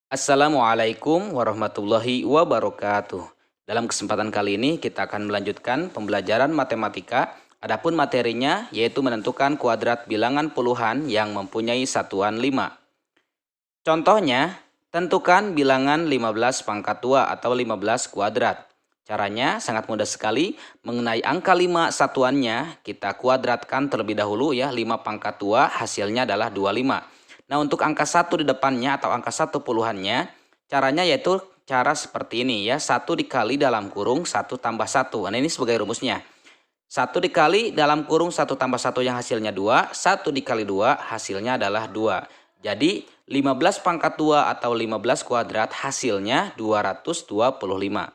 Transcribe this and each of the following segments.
Assalamualaikum warahmatullahi wabarakatuh. Dalam kesempatan kali ini kita akan melanjutkan pembelajaran matematika. Adapun materinya yaitu menentukan kuadrat bilangan puluhan yang mempunyai satuan 5. Contohnya, tentukan bilangan 15 pangkat 2 atau 15 kuadrat. Caranya sangat mudah sekali. Mengenai angka 5 satuannya, kita kuadratkan terlebih dahulu ya. 5 pangkat 2 hasilnya adalah 25. Nah, untuk angka 1 di depannya atau angka 1 puluhannya, caranya yaitu cara seperti ini ya. 1 dikali dalam kurung 1 tambah 1. Nah, ini sebagai rumusnya. 1 dikali dalam kurung 1 tambah 1 yang hasilnya 2. 1 dikali 2 hasilnya adalah 2. Jadi 15 pangkat 2 atau 15 kuadrat hasilnya 225.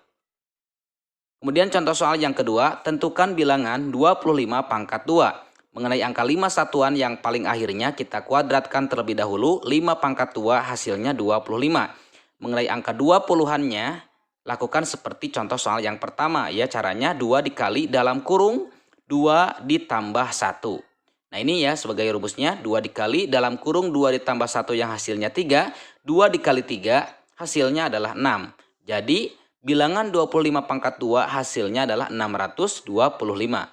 Kemudian contoh soal yang kedua, tentukan bilangan 25 pangkat 2. Mengenai angka 5 satuan yang paling akhirnya kita kuadratkan terlebih dahulu. 5 pangkat 2 hasilnya 25. Mengenai angka 2 puluhannya, lakukan seperti contoh soal yang pertama ya. Caranya 2 dikali dalam kurung 2 ditambah 1. Nah ini ya sebagai rumusnya. 2 dikali dalam kurung 2 ditambah 1 yang hasilnya 3. 2 dikali 3 hasilnya adalah 6. Jadi bilangan 25 pangkat 2 hasilnya adalah 625.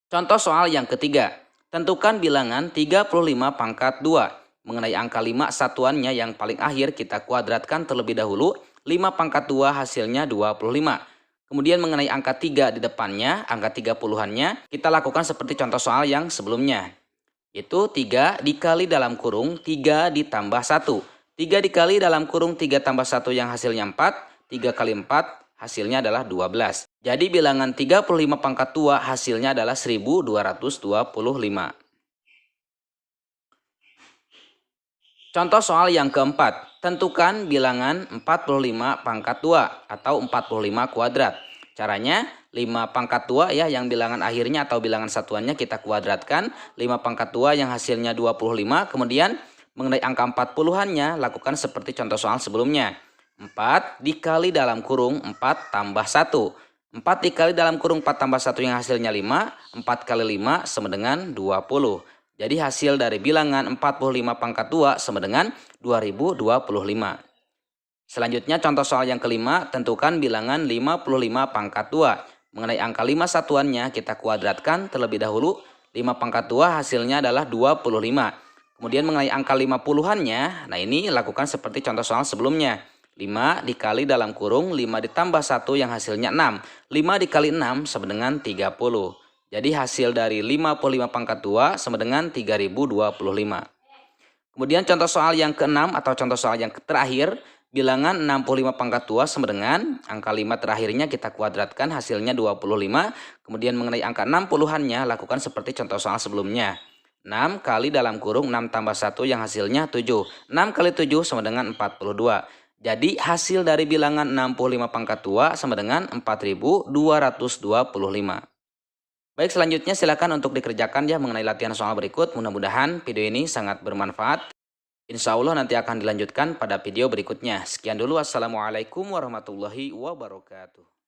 Contoh soal yang ketiga, tentukan bilangan 35 pangkat 2. Mengenai angka 5 satuannya yang paling akhir kita kuadratkan terlebih dahulu. 5 pangkat 2 hasilnya 25. Kemudian mengenai angka 3 di depannya, angka 3 puluhannya, kita lakukan seperti contoh soal yang sebelumnya. Itu 3 dikali dalam kurung 3 ditambah 1. 3 dikali dalam kurung 3 tambah 1 yang hasilnya 4. 3 kali 4 hasilnya adalah 12. Jadi bilangan 35 pangkat 2 hasilnya adalah 1225. Contoh soal yang keempat. Tentukan bilangan 45 pangkat 2 atau 45 kuadrat. Caranya 5 pangkat 2 ya yang bilangan akhirnya atau bilangan satuannya kita kuadratkan. 5 pangkat 2 yang hasilnya 25. Kemudian mengenai angka 40-annya lakukan seperti contoh soal sebelumnya. 4 dikali dalam kurung 4 tambah 1. 4 dikali dalam kurung 4 tambah 1 yang hasilnya 5. 4 kali 5 sama dengan 20. Jadi hasil dari bilangan 45 pangkat 2 sama dengan 2025. Selanjutnya contoh soal yang kelima, tentukan bilangan 55 pangkat 2. Mengenai angka 5 satuannya kita kuadratkan terlebih dahulu. 5 pangkat 2 hasilnya adalah 25. Kemudian mengenai angka 50-annya, nah ini lakukan seperti contoh soal sebelumnya. 5 dikali dalam kurung 5 ditambah 1 yang hasilnya 6. 5 dikali 6 sama dengan 30. Jadi hasil dari 55 pangkat 2 sama dengan 3025. Kemudian contoh soal yang keenam atau contoh soal yang terakhir. Bilangan 65 pangkat 2 sama dengan angka 5 terakhirnya kita kuadratkan hasilnya 25. Kemudian mengenai angka 60-annya lakukan seperti contoh soal sebelumnya. 6 kali dalam kurung 6 tambah 1 yang hasilnya 7. 6 kali 7 sama dengan 42. Jadi hasil dari bilangan 65 pangkat 2 sama dengan 4225. Baik, selanjutnya silakan untuk dikerjakan ya mengenai latihan soal berikut. Mudah-mudahan video ini sangat bermanfaat. Insya Allah nanti akan dilanjutkan pada video berikutnya. Sekian dulu. Assalamualaikum warahmatullahi wabarakatuh.